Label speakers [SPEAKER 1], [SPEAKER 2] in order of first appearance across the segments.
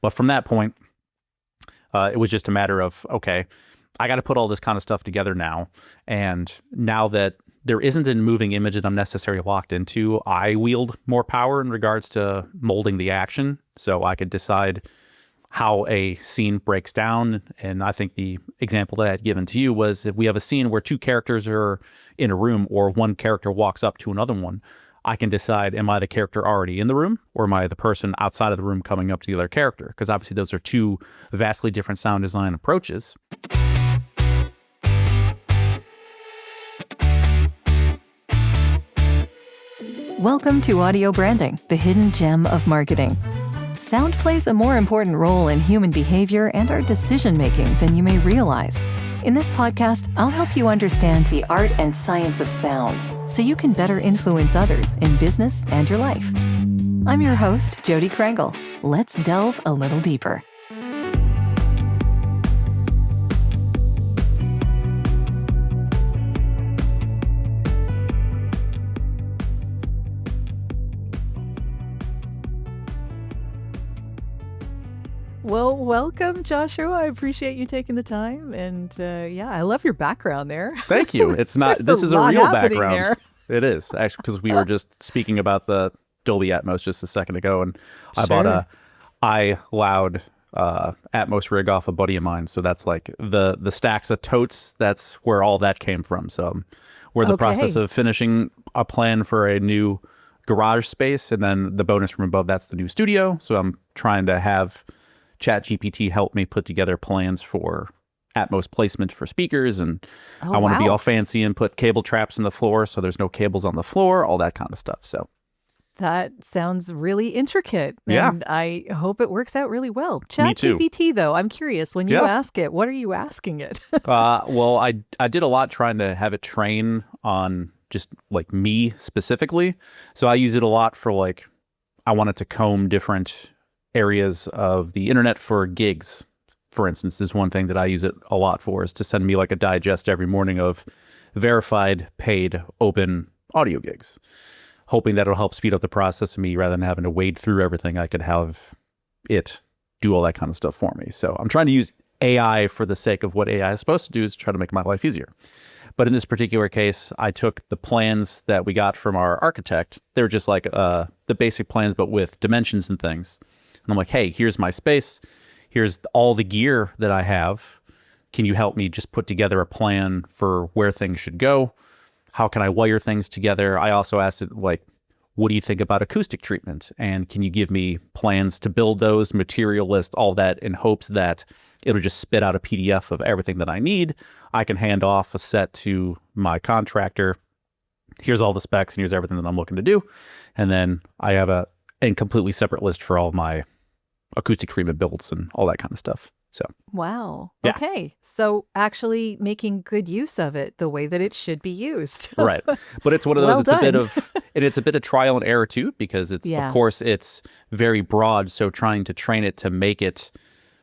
[SPEAKER 1] But from that point, it was just a matter of, okay, I got to put all this kind of stuff together now. And now that there isn't a moving image that I'm necessarily locked into, I wield more power in regards to molding the action. So I could decide how a scene breaks down. And I think the example that I had given to you was if we have a scene where two characters are in a room or one character walks up to another one, I can decide, am I the character already in the room or am I the person outside of the room coming up to the other character? Because obviously those are two vastly different sound design approaches.
[SPEAKER 2] Welcome to Audio Branding, the hidden gem of marketing. Sound plays a more important role in human behavior and our decision-making than you may realize. In this podcast, I'll help you understand the art and science of sound so you can better influence others in business and your life. I'm your host, Jodi Krangle. Let's delve a little deeper. Well, welcome, Joshua. I appreciate you taking the time. And I love your background there.
[SPEAKER 1] Thank you. It's not, this is a real background. There. It is, actually, because we were just speaking about the Dolby Atmos just a second ago, and I bought a iLoud Atmos rig off a buddy of mine. So that's like the stacks of totes, that's where all that came from. So we're in the process of finishing a plan for a new garage space, and then the bonus room above, that's the new studio. So I'm trying to have ChatGPT help me put together plans for Atmos placement for speakers, and I want to be all fancy and put cable traps in the floor so there's no cables on the floor, all that kind of stuff. So
[SPEAKER 2] that sounds really intricate.
[SPEAKER 1] Yeah.
[SPEAKER 2] And I hope it works out really well.
[SPEAKER 1] Me too.
[SPEAKER 2] ChatGPT, though, I'm curious, when you ask it, what are you asking it?
[SPEAKER 1] Well, I did a lot trying to have it train on just like me specifically. So I use it a lot for like, I wanted to comb different areas of the internet for gigs, for instance, is one thing that I use it a lot for, is to send me like a digest every morning of verified, paid, open audio gigs, hoping that it'll help speed up the process of me rather than having to wade through everything. I could have it do all that kind of stuff for me. So I'm trying to use AI for the sake of what AI is supposed to do, is to try to make my life easier. But in this particular case, I took the plans that we got from our architect. They're just like the basic plans, but with dimensions and things. And I'm like, hey, here's my space. Here's all the gear that I have. Can you help me just put together a plan for where things should go? How can I wire things together? I also asked it, like, what do you think about acoustic treatment? And can you give me plans to build those, material list, all that, in hopes that it'll just spit out a PDF of everything that I need. I can hand off a set to my contractor. Here's all the specs and here's everything that I'm looking to do. And then I have a completely separate list for all of my acoustic treatment builds and all that kind of stuff. So
[SPEAKER 2] wow.
[SPEAKER 1] Yeah.
[SPEAKER 2] Okay. So actually making good use of it the way that it should be used.
[SPEAKER 1] Right. But it's one of those,
[SPEAKER 2] Well
[SPEAKER 1] it's a bit
[SPEAKER 2] done.
[SPEAKER 1] of, and it's a bit of trial and error too, because it's,
[SPEAKER 2] Yeah.
[SPEAKER 1] of course, it's very broad. So trying to train it to make it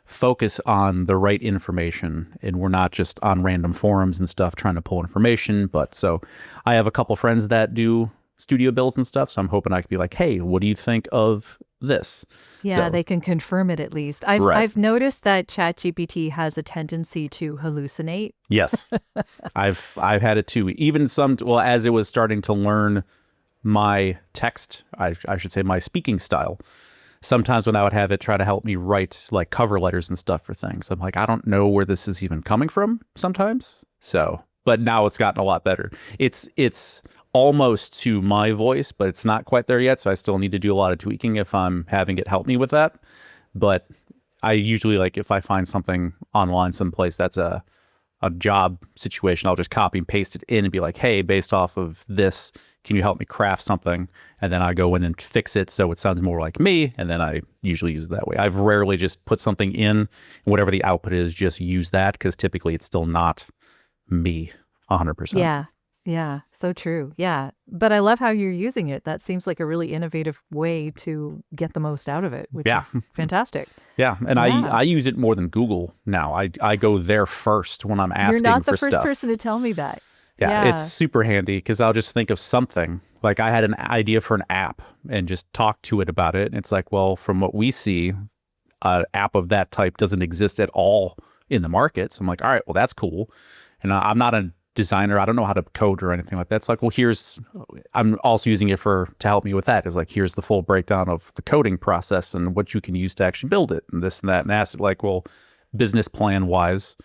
[SPEAKER 1] focus on the right information, and we're not just on random forums and stuff trying to pull information. But so I have a couple friends that do studio builds and stuff. So I'm hoping I could be like, hey, what do you think of this?
[SPEAKER 2] Yeah,
[SPEAKER 1] So-
[SPEAKER 2] they can confirm it at least. I've noticed that ChatGPT has a tendency to hallucinate.
[SPEAKER 1] Yes, I've had it too. Even as it was starting to learn my text, I should say my speaking style. Sometimes when I would have it try to help me write like cover letters and stuff for things, I'm like, I don't know where this is even coming from sometimes. So, but now it's gotten a lot better. It's almost to my voice, but it's not quite there yet. So I still need to do a lot of tweaking if I'm having it help me with that. But I usually, like, if I find something online someplace that's a job situation, I'll just copy and paste it in and be like, hey, based off of this, can you help me craft something? And then I go in and fix it so it sounds more like me. And then I usually use it that way. I've rarely just put something in, and whatever the output is, just use that, because typically it's still not me 100%.
[SPEAKER 2] Yeah. Yeah. So true. Yeah. But I love how you're using it. That seems like a really innovative way to get the most out of it, which is fantastic.
[SPEAKER 1] Yeah. And
[SPEAKER 2] Yeah.
[SPEAKER 1] I use it more than Google now. I go there first when I'm asking for stuff.
[SPEAKER 2] You're not the first person to tell me that.
[SPEAKER 1] Yeah, it's super handy, because I'll just think of something. Like, I had an idea for an app and just talk to it about it. And it's like, well, from what we see, an app of that type doesn't exist at all in the market. So I'm like, all right, well, that's cool. And I'm not a designer. I don't know how to code or anything like that. It's like, well, I'm also using it to help me with that. It's like, here's the full breakdown of the coding process and what you can use to actually build it and this and that. And ask it like, well, business plan wise,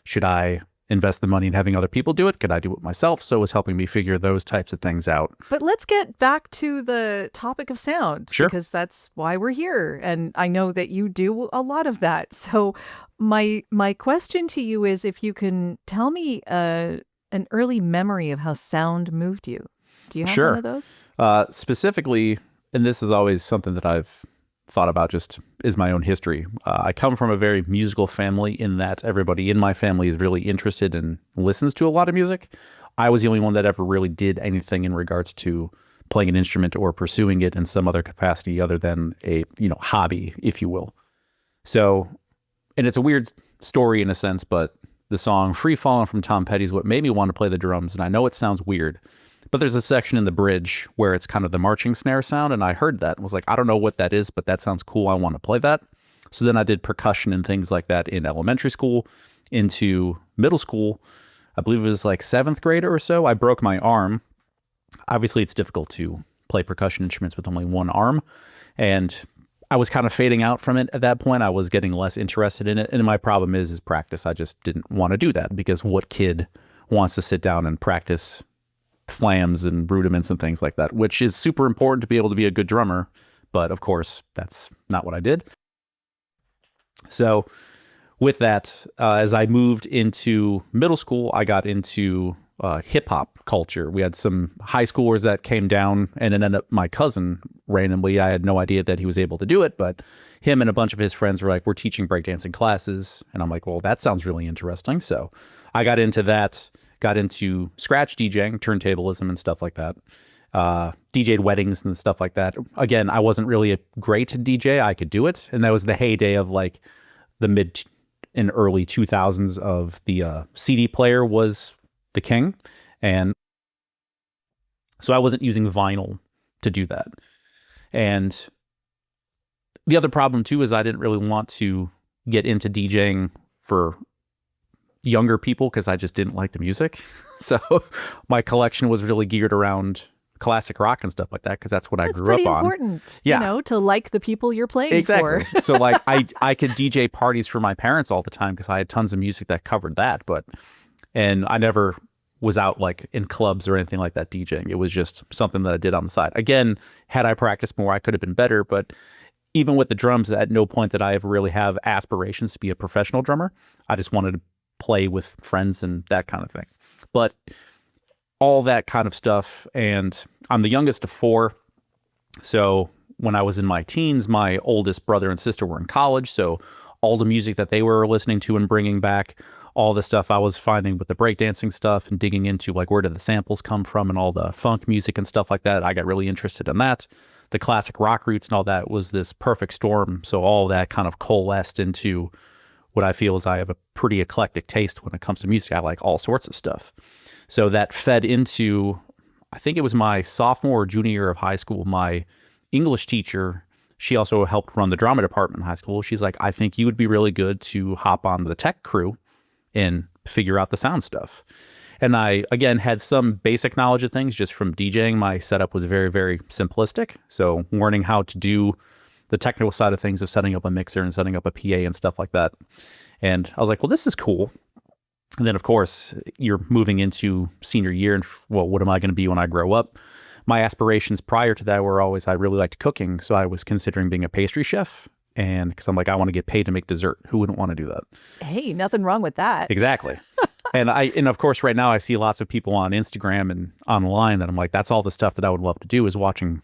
[SPEAKER 1] should I invest the money in having other people do it? Could I do it myself? So it was helping me figure those types of things out.
[SPEAKER 2] But let's get back to the topic of sound.
[SPEAKER 1] Sure.
[SPEAKER 2] Because that's why we're here. And I know that you do a lot of that. So my question to you is if you can tell me an early memory of how sound moved you. Do you have
[SPEAKER 1] Sure.
[SPEAKER 2] one of those?
[SPEAKER 1] Specifically, and this is always something that I've thought about just is my own history. I come from a very musical family in that everybody in my family is really interested and listens to a lot of music. I was the only one that ever really did anything in regards to playing an instrument or pursuing it in some other capacity other than a, hobby, if you will. So, and it's a weird story in a sense, but the song Free Fallin' from Tom Petty is what made me want to play the drums. And I know it sounds weird, but there's a section in the bridge where it's kind of the marching snare sound. And I heard that and was like, I don't know what that is, but that sounds cool. I want to play that. So then I did percussion and things like that in elementary school, into middle school. I believe it was like 7th grade or so. I broke my arm. Obviously, it's difficult to play percussion instruments with only one arm. And I was kind of fading out from it at that point. I was getting less interested in it. And my problem is practice. I just didn't want to do that because what kid wants to sit down and practice flams and rudiments and things like that, which is super important to be able to be a good drummer. But of course, that's not what I did. So with that, as I moved into middle school, I got into hip hop culture. We had some high schoolers that came down, and it ended up my cousin randomly. I had no idea that he was able to do it, but him and a bunch of his friends were like, we're teaching breakdancing classes. And I'm like, well, that sounds really interesting. So I got into that, got into scratch DJing, turntablism and stuff like that. DJ'd weddings and stuff like that. Again, I wasn't really a great DJ. I could do it. And that was the heyday of like the mid and early 2000s of the CD player was the king. And so I wasn't using vinyl to do that. And the other problem too is I didn't really want to get into DJing for younger people because I just didn't like the music. So my collection was really geared around classic rock and stuff like that because that's what I grew up on.
[SPEAKER 2] That's pretty important,
[SPEAKER 1] yeah.
[SPEAKER 2] To like the people you're playing
[SPEAKER 1] exactly.
[SPEAKER 2] for.
[SPEAKER 1] So like I could DJ parties for my parents all the time because I had tons of music that covered that, and I never was out like in clubs or anything like that DJing. It was just something that I did on the side. Again, had I practiced more, I could have been better, but even with the drums, at no point did I ever really have aspirations to be a professional drummer. I just wanted to play with friends and that kind of thing. But all that kind of stuff, and I'm the youngest of 4. So when I was in my teens, my oldest brother and sister were in college. So all the music that they were listening to and bringing back, all the stuff I was finding with the breakdancing stuff and digging into like where did the samples come from and all the funk music and stuff like that. I got really interested in that. The classic rock roots and all that was this perfect storm. So all that kind of coalesced into what I feel is I have a pretty eclectic taste when it comes to music. I like all sorts of stuff. So that fed into, I think it was my sophomore or junior year of high school, my English teacher, she also helped run the drama department in high school. She's like, I think you would be really good to hop on the tech crew and figure out the sound stuff. And I, again, had some basic knowledge of things just from DJing. My setup was very, very simplistic. So learning how to do the technical side of things of setting up a mixer and setting up a PA and stuff like that. And I was like, well, this is cool. And then, of course, you're moving into senior year and, well, what am I going to be when I grow up? My aspirations prior to that were always, I really liked cooking. So I was considering being a pastry chef. And because I'm like, I want to get paid to make dessert. Who wouldn't want to do that?
[SPEAKER 2] Hey, nothing wrong with that.
[SPEAKER 1] Exactly. And of course, right now I see lots of people on Instagram and online that I'm like, that's all the stuff that I would love to do is watching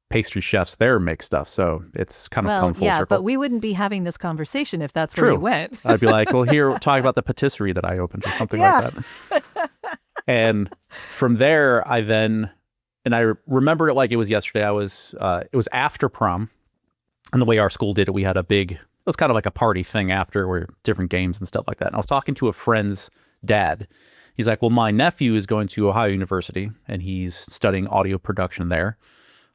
[SPEAKER 1] pastry chefs there make stuff. So it's kind of come full circle.
[SPEAKER 2] But we wouldn't be having this conversation if that's
[SPEAKER 1] True.
[SPEAKER 2] where we went.
[SPEAKER 1] I'd be like, well, here, talk about the patisserie that I opened or something like that. And from there, I remember it like it was yesterday. It was after prom. And the way our school did it, we had it was kind of like a party thing after where different games and stuff like that. And I was talking to a friend's dad. He's like, well, my nephew is going to Ohio University and he's studying audio production there.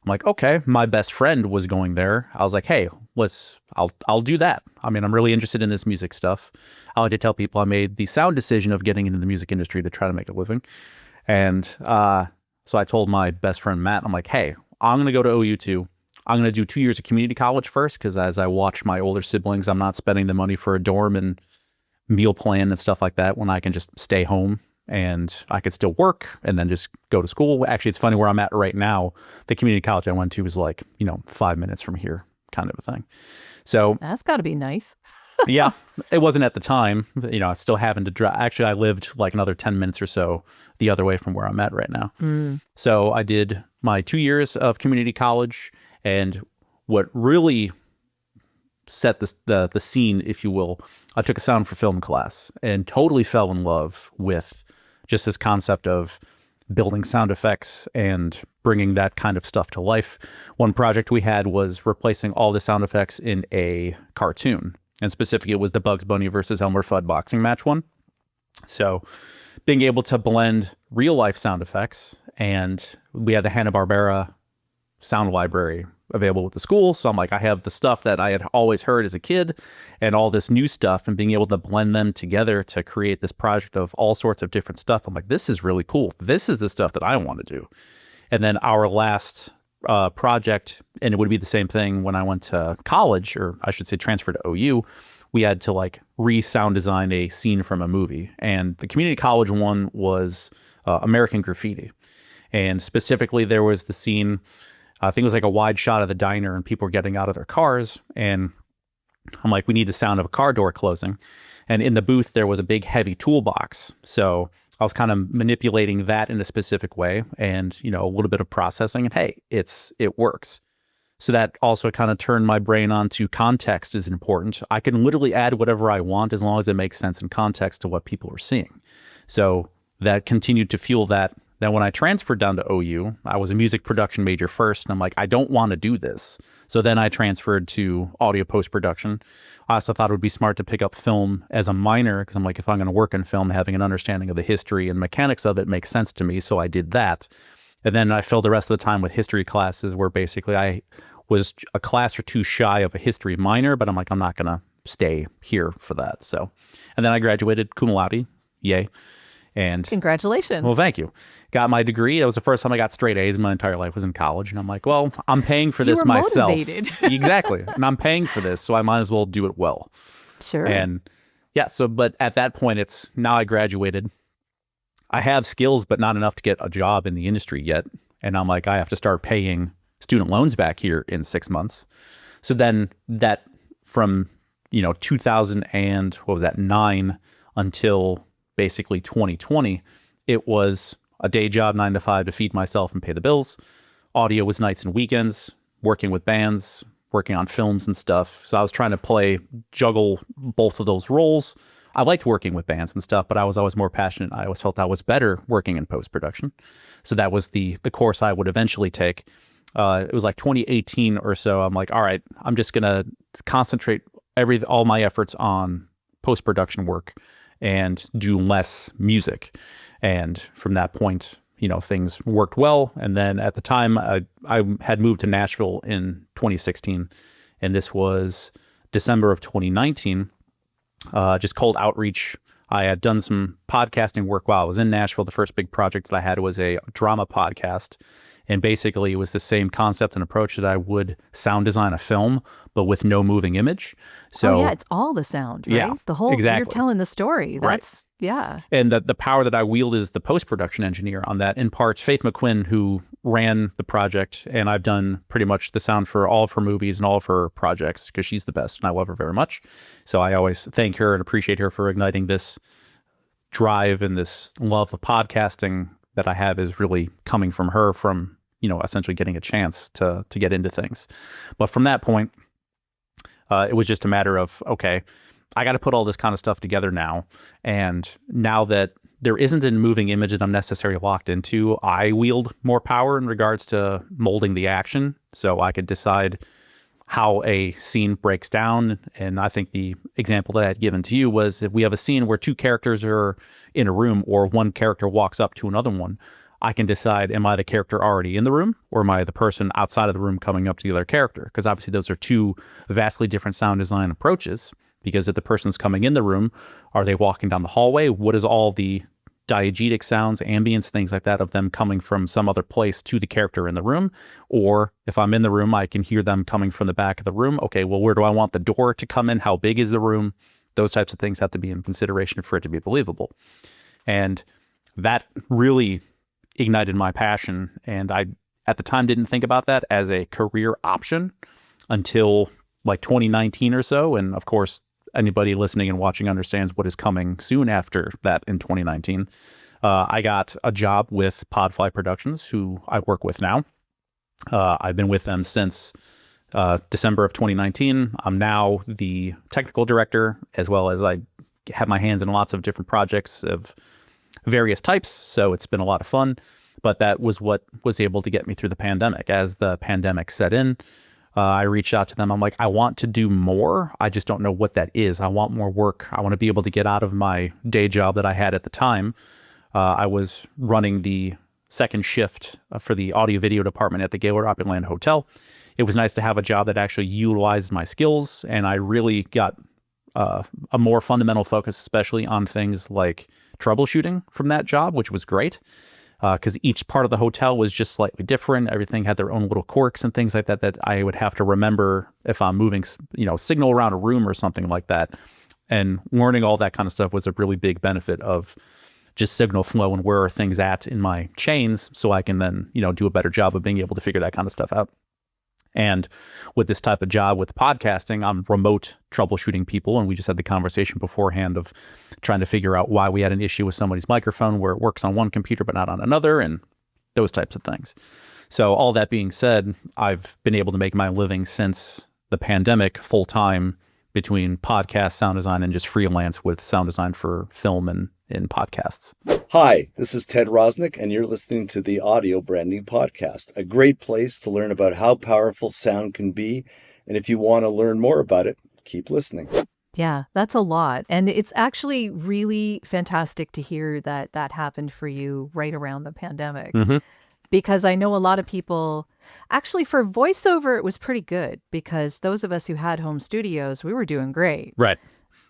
[SPEAKER 1] I'm like, okay, my best friend was going there. I was like, hey, I'll do that. I mean, I'm really interested in this music stuff. I like to tell people I made the sound decision of getting into the music industry to try to make a living. And so I told my best friend, Matt, I'm like, hey, I'm going to go to OU too. I'm going to do 2 years of community college first, because as I watch my older siblings, I'm not spending the money for a dorm and meal plan and stuff like that when I can just stay home and I could still work and then just go to school. Actually, it's funny where I'm at right now. The community college I went to was like, 5 minutes from here kind of a thing. So
[SPEAKER 2] that's got to be nice.
[SPEAKER 1] yeah, it wasn't at the time, still having to drive. Actually, I lived like another 10 minutes or so the other way from where I'm at right now. So I did my 2 years of community college, and what really set the scene, if you will, I took a sound for film class and totally fell in love with just this concept of building sound effects and bringing that kind of stuff to life. One project we had was replacing all the sound effects in a cartoon. And specifically, it was the Bugs Bunny versus Elmer Fudd boxing match one. So being able to blend real life sound effects, and we had the Hanna-Barbera sound library available with the school. So I'm like, I have the stuff that I had always heard as a kid and all this new stuff, and being able to blend them together to create this project of all sorts of different stuff. I'm like, this is really cool. This is the stuff that I want to do. And then our last project, and it would be the same thing when I went to college, or I should say transferred to OU, we had to like re-sound design a scene from a movie. And the community college one was American Graffiti. And specifically, there was the scene, I think it was like a wide shot of the diner and people were getting out of their cars. And I'm like, we need the sound of a car door closing. And in the booth, there was a big heavy toolbox. So I was kind of manipulating that in a specific way and, a little bit of processing, and hey, it works. So that also kind of turned my brain on to context is important. I can literally add whatever I want as long as it makes sense in context to what people are seeing. So that continued to fuel that. Then when I transferred down to OU, I was a music production major first, and I'm like, I don't want to do this. So then I transferred to audio post-production. I also thought it would be smart to pick up film as a minor, because I'm like, if I'm going to work in film, having an understanding of the history and mechanics of it makes sense to me. So I did that. And then I filled the rest of the time with history classes, where basically I was a class or two shy of a history minor, but I'm like, I'm not going to stay here for that. So, and then I graduated cum laude, yay. And
[SPEAKER 2] congratulations.
[SPEAKER 1] Well, thank you. Got my degree. That was the first time I got straight A's in my entire life, was in college. And I'm like, well, I'm paying for this
[SPEAKER 2] you were
[SPEAKER 1] myself.
[SPEAKER 2] Motivated.
[SPEAKER 1] Exactly. And I'm paying for this, so I might as well do it well.
[SPEAKER 2] Sure.
[SPEAKER 1] And yeah, but at that point, it's now I graduated. I have skills, but not enough to get a job in the industry yet. And I'm like, I have to start paying student loans back here in 6 months. So then that from, 2009 until basically 2020, it was a day job, 9 to 5, to feed myself and pay the bills. Audio was nights and weekends, working with bands, working on films and stuff. So I was trying to juggle both of those roles. I liked working with bands and stuff, but I was always more passionate. I always felt I was better working in post-production. So that was the course I would eventually take. It was like 2018 or so. I'm like, all right, I'm just going to concentrate all my efforts on post-production work and do less music. And from that point, things worked well. And then at the time, I had moved to Nashville in 2016, and this was December of 2019. Just cold outreach. I had done some podcasting work while I was in Nashville. The first big project that I had was a drama podcast. And basically, it was the same concept and approach that I would sound design a film, but with no moving image. So
[SPEAKER 2] it's all the sound, right?
[SPEAKER 1] Yeah,
[SPEAKER 2] the whole,
[SPEAKER 1] exactly.
[SPEAKER 2] You're telling the story. That's,
[SPEAKER 1] right.
[SPEAKER 2] Yeah.
[SPEAKER 1] And the power that I wield is the post-production engineer on that. In part, Faith McQuinn, who ran the project, and I've done pretty much the sound for all of her movies and all of her projects, because she's the best, and I love her very much. So I always thank her and appreciate her for igniting this drive and this love of podcasting that I have is really coming from her, from essentially getting a chance to get into things. But from that point, it was just a matter of, okay, I got to put all this kind of stuff together now. And now that there isn't a moving image that I'm necessarily locked into, I wield more power in regards to molding the action. So I could decide how a scene breaks down. And I think the example that I had given to you was, if we have a scene where two characters are in a room, or one character walks up to another one, I can decide, am I the character already in the room, or am I the person outside of the room coming up to the other character? Because obviously those are two vastly different sound design approaches, because if the person's coming in the room, are they walking down the hallway? What is all the diegetic sounds, ambience, things like that of them coming from some other place to the character in the room? Or if I'm in the room, I can hear them coming from the back of the room. Okay, well, where do I want the door to come in? How big is the room? Those types of things have to be in consideration for it to be believable. And that really ignited my passion. And I, at the time, didn't think about that as a career option until like 2019 or so. And of course, anybody listening and watching understands what is coming soon after that in 2019. I got a job with Podfly Productions, who I work with now. I've been with them since December of 2019. I'm now the technical director, as well as I have my hands in lots of different projects of various types. So it's been a lot of fun. But that was what was able to get me through the pandemic. As the pandemic set in, I reached out to them. I'm like, I want to do more. I just don't know what that is. I want more work. I want to be able to get out of my day job that I had at the time. I was running the second shift for the audio video department at the Gaylord Opryland Hotel. It was nice to have a job that actually utilized my skills, and I really got a more fundamental focus, especially on things like troubleshooting from that job, which was great. Because each part of the hotel was just slightly different. Everything had their own little quirks and things like that that I would have to remember if I'm moving, signal around a room or something like that. And learning all that kind of stuff was a really big benefit of just signal flow and where are things at in my chains, so I can then, do a better job of being able to figure that kind of stuff out. And with this type of job with podcasting, I'm remote troubleshooting people. And we just had the conversation beforehand of trying to figure out why we had an issue with somebody's microphone where it works on one computer but not on another, and those types of things. So all that being said, I've been able to make my living since the pandemic full time between podcast, sound design, and just freelance with sound design for film and in podcasts.
[SPEAKER 3] Hi, this is Ted Rosnick, and you're listening to the Audio Branding Podcast, a great place to learn about how powerful sound can be. And if you want to learn more about it, keep listening.
[SPEAKER 2] Yeah, that's a lot. And it's actually really fantastic to hear that that happened for you right around the pandemic.
[SPEAKER 1] Mm-hmm.
[SPEAKER 2] Because I know a lot of people, actually for voiceover, it was pretty good because those of us who had home studios, we were doing great.
[SPEAKER 1] Right.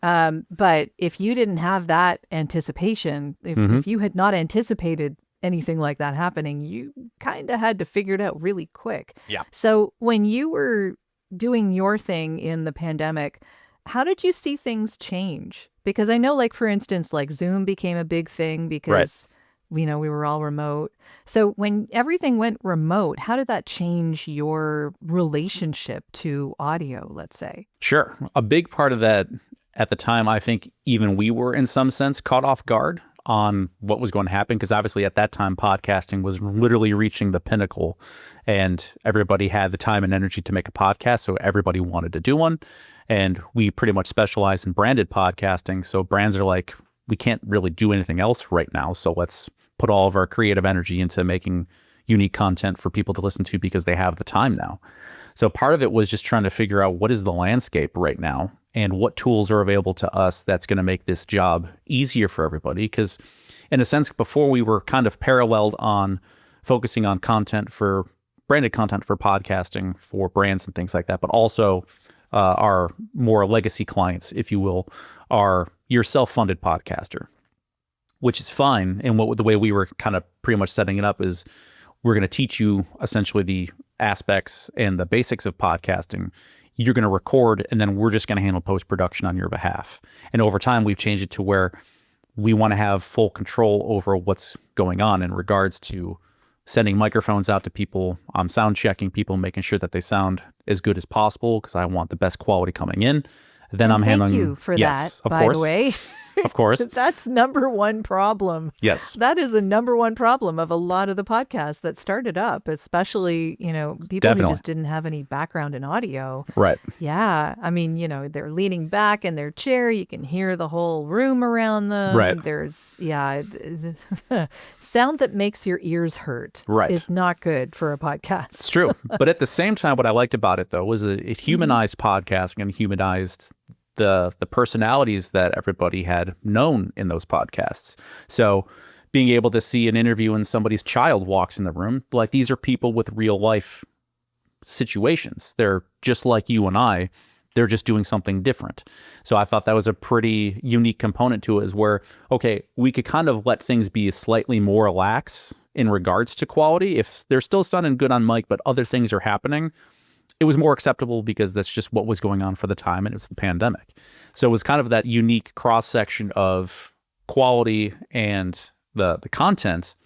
[SPEAKER 2] But if you didn't have that anticipation, if you had not anticipated anything like that happening, you kind of had to figure it out really quick.
[SPEAKER 1] Yeah.
[SPEAKER 2] So when you were doing your thing in the pandemic, how did you see things change? Because I know, like, for instance, like Zoom became a big thing because, we were all remote. So when everything went remote, how did that change your relationship to audio, let's say?
[SPEAKER 1] Sure. A big part of that at the time, I think even we were in some sense caught off guard on what was going to happen, because obviously at that time podcasting was literally reaching the pinnacle and everybody had the time and energy to make a podcast, so everybody wanted to do one. And we pretty much specialize in branded podcasting, so brands are like, we can't really do anything else right now, so let's put all of our creative energy into making unique content for people to listen to because they have the time now. So part of it was just trying to figure out what is the landscape right now and what tools are available to us that's going to make this job easier for everybody. Because in a sense, before we were kind of paralleled on focusing on content for branded content for podcasting for brands and things like that, but also our more legacy clients, if you will, are your self-funded podcaster, which is fine. And the way we were kind of pretty much setting it up is we're going to teach you essentially the aspects and the basics of podcasting. You're going to record, and then we're just going to handle post-production on your behalf. And over time, we've changed it to where we want to have full control over what's going on in regards to sending microphones out to people. I'm sound checking people, making sure that they sound as good as possible because I want the best quality coming in. Then I'm handling.
[SPEAKER 2] Thank you for
[SPEAKER 1] yes,
[SPEAKER 2] that,
[SPEAKER 1] of
[SPEAKER 2] by
[SPEAKER 1] course.
[SPEAKER 2] the way.
[SPEAKER 1] Of course.
[SPEAKER 2] That's number one problem.
[SPEAKER 1] Yes.
[SPEAKER 2] That is the number one problem of a lot of the podcasts that started up, especially, people
[SPEAKER 1] Definitely.
[SPEAKER 2] who just didn't have any background in audio.
[SPEAKER 1] Right.
[SPEAKER 2] Yeah. I mean, they're leaning back in their chair. You can hear the whole room around them.
[SPEAKER 1] Right.
[SPEAKER 2] There's, sound that makes your ears hurt is not good for a podcast.
[SPEAKER 1] It's true. But at the same time, what I liked about it, though, was it humanized podcasting and humanized the personalities that everybody had known in those podcasts. So being able to see an interview and somebody's child walks in the room. Like, these are people with real life situations. They're just like you and I. They're just doing something different. So I thought that was a pretty unique component to it, is where, okay, we could kind of let things be slightly more lax in regards to quality. If they're still sounding good on mic, but other things are happening, it was more acceptable because that's just what was going on for the time, and it was the pandemic. So it was kind of that unique cross-section of quality and the content,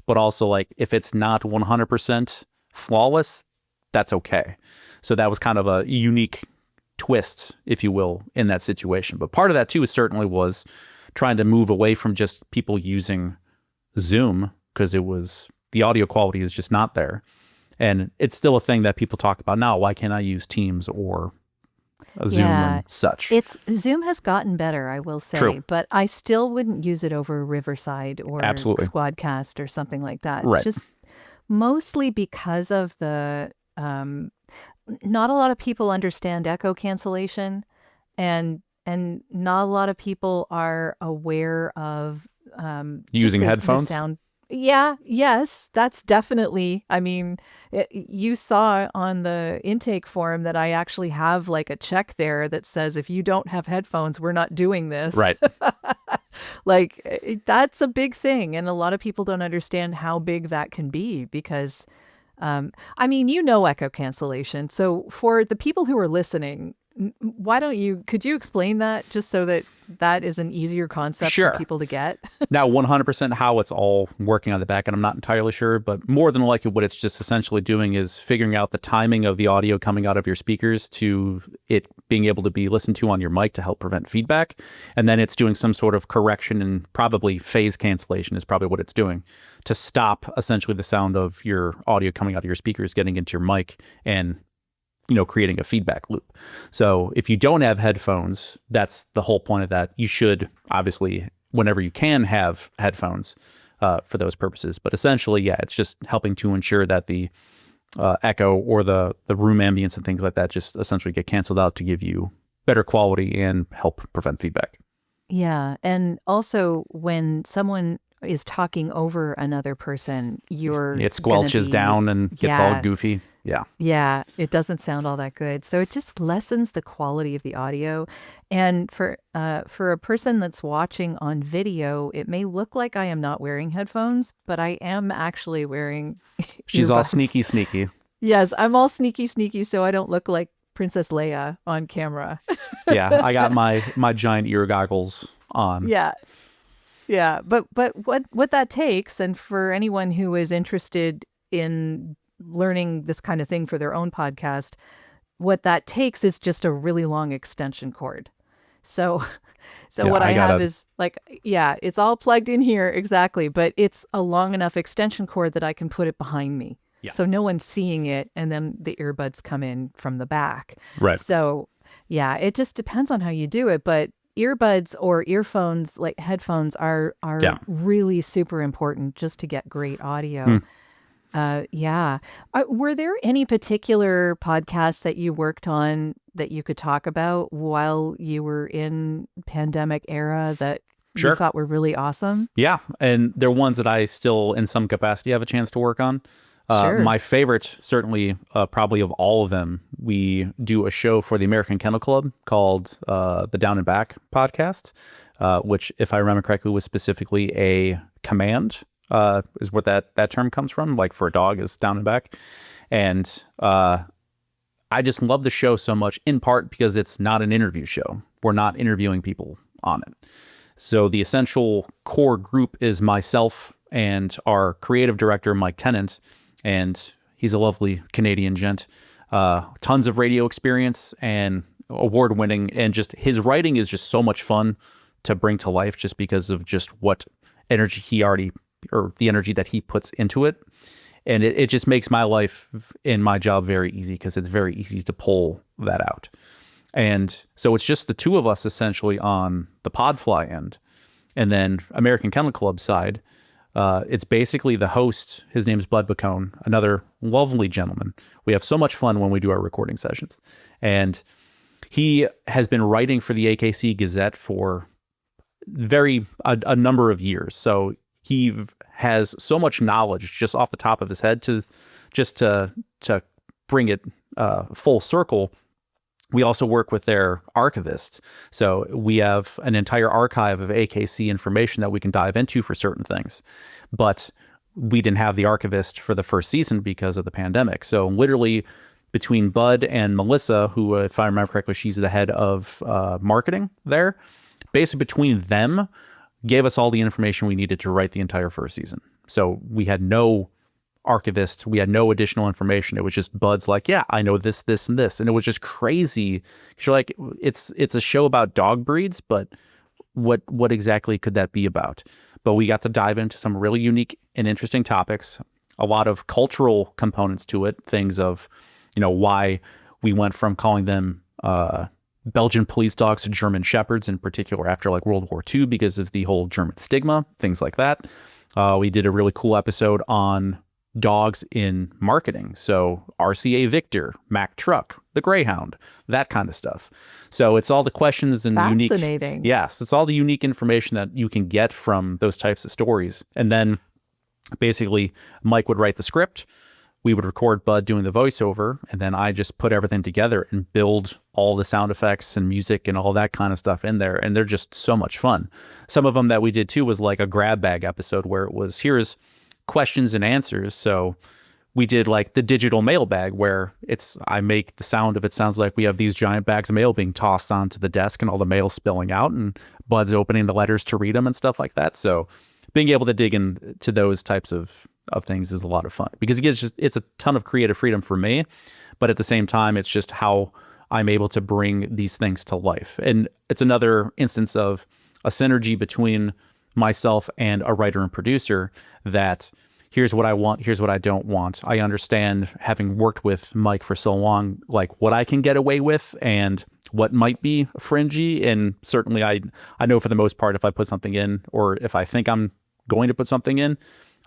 [SPEAKER 1] but also, like, if it's not 100% flawless, that's okay. So that was kind of a unique twist, if you will, in that situation. But part of that too certainly was trying to move away from just people using Zoom, because the audio quality is just not there. And it's still a thing that people talk about now. Why can't I use Teams or Zoom and such?
[SPEAKER 2] Zoom has gotten better, I will say.
[SPEAKER 1] True.
[SPEAKER 2] But I still wouldn't use it over Riverside or
[SPEAKER 1] Absolutely.
[SPEAKER 2] Squadcast or something like that.
[SPEAKER 1] Right.
[SPEAKER 2] Just mostly because of the not a lot of people understand echo cancellation, and not a lot of people are aware of
[SPEAKER 1] Using
[SPEAKER 2] just
[SPEAKER 1] headphones?
[SPEAKER 2] the sound. Yeah, yes, that's definitely. I mean, you saw on the intake form that I actually have like a check there that says, if you don't have headphones, we're not doing this.
[SPEAKER 1] Right.
[SPEAKER 2] Like, that's a big thing, and a lot of people don't understand how big that can be because I mean, echo cancellation. So for the people who are listening, could you explain that just so that is an easier concept
[SPEAKER 1] Sure.
[SPEAKER 2] for people to get?
[SPEAKER 1] Now, 100% how it's all working on the back end, I'm not entirely sure, but more than likely what it's just essentially doing is figuring out the timing of the audio coming out of your speakers to it being able to be listened to on your mic to help prevent feedback. And then it's doing some sort of correction, and probably phase cancellation is probably what it's doing, to stop essentially the sound of your audio coming out of your speakers getting into your mic and creating a feedback loop. So if you don't have headphones, that's the whole point of that. You should obviously, whenever you can, have headphones for those purposes. But essentially, yeah, it's just helping to ensure that the echo or the room ambience and things like that just essentially get canceled out to give you better quality and help prevent feedback.
[SPEAKER 2] Yeah. And also when someone is talking over another person,
[SPEAKER 1] it squelches down and gets all goofy. Yeah.
[SPEAKER 2] Yeah, it doesn't sound all that good. So it just lessens the quality of the audio. And for a person that's watching on video, it may look like I am not wearing headphones, but I am actually wearing
[SPEAKER 1] She's all
[SPEAKER 2] earbuds.
[SPEAKER 1] sneaky.
[SPEAKER 2] Yes, I'm all sneaky, so I don't look like Princess Leia on camera.
[SPEAKER 1] Yeah, I got my giant ear goggles on.
[SPEAKER 2] Yeah. Yeah, but what that takes, and for anyone who is interested in learning this kind of thing for their own podcast, what that takes is just a really long extension cord. So what I have is like, yeah, it's all plugged in here exactly, but it's a long enough extension cord that I can put it behind me. Yeah. So no one's seeing it, and then the earbuds come in from the back.
[SPEAKER 1] Right.
[SPEAKER 2] So yeah, it just depends on how you do it, but earbuds or earphones, like headphones, are really super important just to get great audio. Yeah. Were there any particular podcasts that you worked on that you could talk about while you were in pandemic era that you thought were really awesome?
[SPEAKER 1] Yeah. And they're ones that I still, in some capacity, have a chance to work on. My favorite, certainly, probably of all of them, we do a show for the American Kennel Club called the Down and Back podcast, which, if I remember correctly, was specifically a command, is what that term comes from, like for a dog is down and back. And I just love the show so much, in part because it's not an interview show. We're not interviewing people on it. So the essential core group is myself and our creative director, Mike Tennant, and he's a lovely Canadian gent. Tons of radio experience and award-winning, and just his writing is just so much fun to bring to life just because of just what energy the energy that he puts into it. And it just makes my life and my job very easy because it's very easy to pull that out. And so it's just the two of us essentially on the Podfly end. And then American Kennel Club side, it's basically the host. His name's Bud Bacone, another lovely gentleman. We have so much fun when we do our recording sessions. And he has been writing for the AKC Gazette for a number of years. So has so much knowledge just off the top of his head to bring it full circle. We also work with their archivist. So we have an entire archive of AKC information that we can dive into for certain things. But we didn't have the archivist for the first season because of the pandemic. So literally between Bud and Melissa, who, if I remember correctly, she's the head of marketing there, basically between them gave us all the information we needed to write the entire first season. So we had no archivist, we had no additional information. It was just Bud's like, yeah, I know this, this, and this. And it was just crazy. You're like, it's a show about dog breeds, but what exactly could that be about? But we got to dive into some really unique and interesting topics, a lot of cultural components to it, things of, why we went from calling them Belgian police dogs to German shepherds in particular after like World War II because of the whole German stigma, things like that. We did a really cool episode on dogs in marketing. So RCA Victor, Mack Truck, the Greyhound, that kind of stuff. So it's all the questions and
[SPEAKER 2] Fascinating.
[SPEAKER 1] Yes, it's all the unique information that you can get from those types of stories. And then basically Mike would write the script. We would record Bud doing the voiceover, and then I just put everything together and build all the sound effects and music and all that kind of stuff in there. And they're just so much fun. Some of them that we did too was like a grab bag episode where it was, here's questions and answers. So we did like the digital mailbag where I make the sound of it sounds like we have these giant bags of mail being tossed onto the desk and all the mail spilling out and Bud's opening the letters to read them and stuff like that. So being able to dig into those types of things is a lot of fun because it's a ton of creative freedom for me, but at the same time, it's just how I'm able to bring these things to life. And it's another instance of a synergy between myself and a writer and producer that here's what I want, here's what I don't want. I understand, having worked with Mike for so long, like what I can get away with and what might be fringy. And certainly I know for the most part, if I put something in or if I think I'm going to put something in,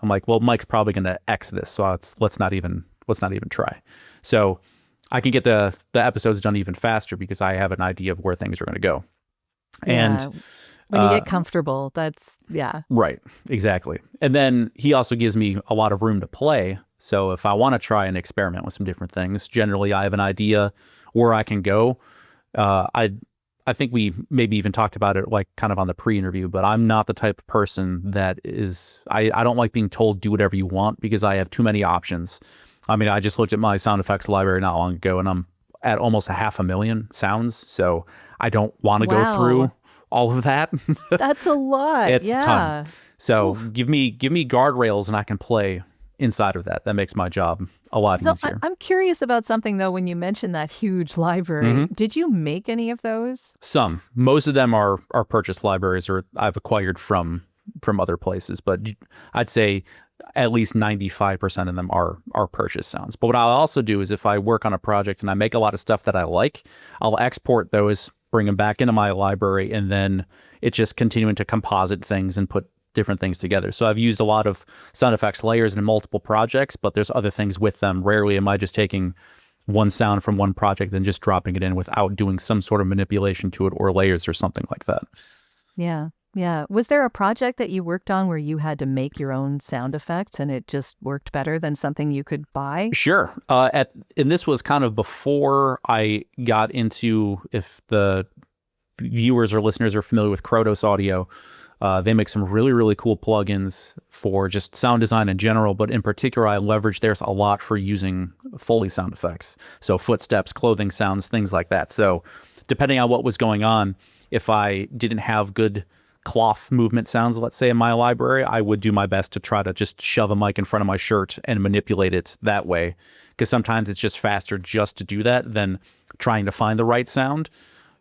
[SPEAKER 1] I'm like, well, Mike's probably going to X this, so let's not even try. So I can get the episodes done even faster because I have an idea of where things are going to go.
[SPEAKER 2] Yeah.
[SPEAKER 1] And
[SPEAKER 2] when you get comfortable, that's, yeah.
[SPEAKER 1] Right, exactly. And then he also gives me a lot of room to play. So if I want to try and experiment with some different things, generally I have an idea where I can go. I think we maybe even talked about it like kind of on the pre-interview, but I'm not the type of person that is, I don't like being told do whatever you want because I have too many options. I mean, I just looked at my sound effects library not long ago and I'm at almost 500,000 sounds. So I don't want to go through all of that.
[SPEAKER 2] That's a lot.
[SPEAKER 1] It's a ton. So give me guardrails and I can play inside of that. That makes my job a lot easier.
[SPEAKER 2] I'm curious about something though. When you mentioned that huge library, did you make any of those?
[SPEAKER 1] Some. Most of them are purchased libraries or I've acquired from other places, but I'd say at least 95% of them are purchased sounds. But what I'll also do is if I work on a project and I make a lot of stuff that I like, I'll export those, bring them back into my library, and then it's just continuing to composite things and put different things together. So I've used a lot of sound effects layers in multiple projects, but there's other things with them. Rarely am I just taking one sound from one project and just dropping it in without doing some sort of manipulation to it or layers or something like that.
[SPEAKER 2] Yeah. Yeah. Was there a project that you worked on where you had to make your own sound effects and it just worked better than something you could buy?
[SPEAKER 1] Sure. And this was kind of before I got into, if the viewers or listeners are familiar with Krotos Audio, they make some really, really cool plugins for just sound design in general, but in particular, I leverage theirs a lot for using Foley sound effects. So footsteps, clothing sounds, things like that. So depending on what was going on, if I didn't have good cloth movement sounds, let's say in my library, I would do my best to try to just shove a mic in front of my shirt and manipulate it that way. Because sometimes it's just faster just to do that than trying to find the right sound.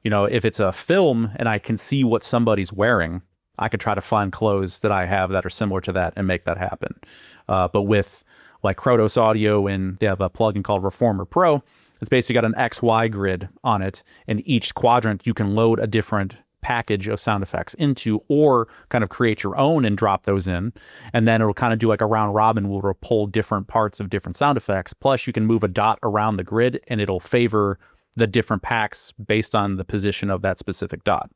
[SPEAKER 1] You know, if it's a film and I can see what somebody's wearing, I could try to find clothes that I have that are similar to that and make that happen. But with like Krotos Audio, and they have a plugin called Reformer Pro, it's basically got an XY grid on it, and each quadrant you can load a different package of sound effects into, or kind of create your own and drop those in. And then it'll kind of do like a round robin where it'll pull different parts of different sound effects. Plus you can move a dot around the grid and it'll favor the different packs based on the position of that specific dot.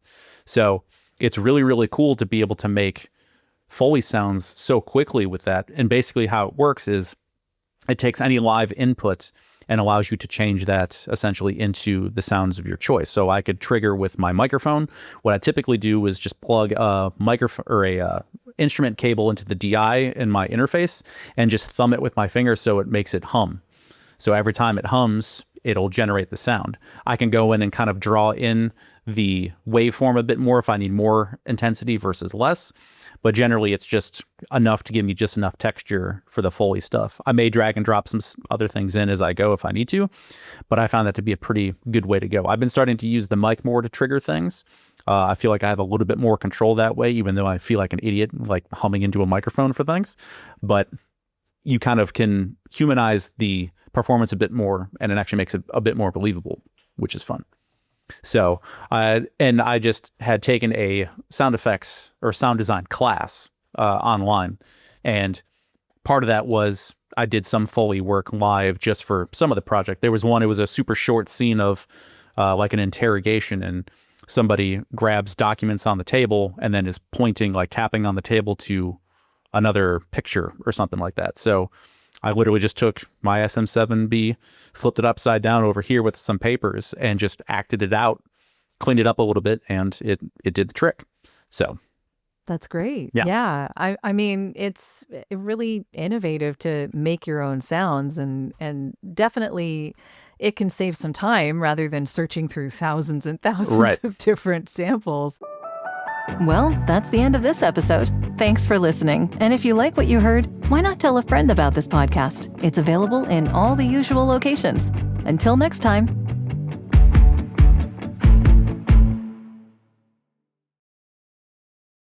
[SPEAKER 1] So it's really, really cool to be able to make Foley sounds so quickly with that. And basically how it works is it takes any live input and allows you to change that essentially into the sounds of your choice. So I could trigger with my microphone. What I typically do is just plug a microphone or a instrument cable into the DI in my interface and just thumb it with my finger so it makes it hum. So every time it hums, it'll generate the sound. I can go in and kind of draw in the waveform a bit more if I need more intensity versus less. But generally, it's just enough to give me just enough texture for the Foley stuff. I may drag and drop some other things in as I go if I need to, but I found that to be a pretty good way to go. I've been starting to use the mic more to trigger things. I feel like I have a little bit more control that way, even though I feel like an idiot, like humming into a microphone for things. But you kind of can humanize the performance a bit more, and it actually makes it a bit more believable, which is fun. So, and I just had taken a sound effects or sound design class online, and part of that was I did some Foley work live just for some of the project. There was one, it was a super short scene of like an interrogation, and somebody grabs documents on the table and then is pointing, like tapping on the table to another picture or something like that. So I literally just took my SM7B, flipped it upside down over here with some papers, and just acted it out, cleaned it up a little bit, and it did the trick. So
[SPEAKER 2] that's great.
[SPEAKER 1] Yeah.
[SPEAKER 2] Yeah. I mean, it's really innovative to make your own sounds, and definitely it can save some time rather than searching through thousands and thousands of different samples. Well, that's the end of this episode. Thanks for listening. And if you like what you heard, why not tell a friend about this podcast? It's available in all the usual locations. Until next time.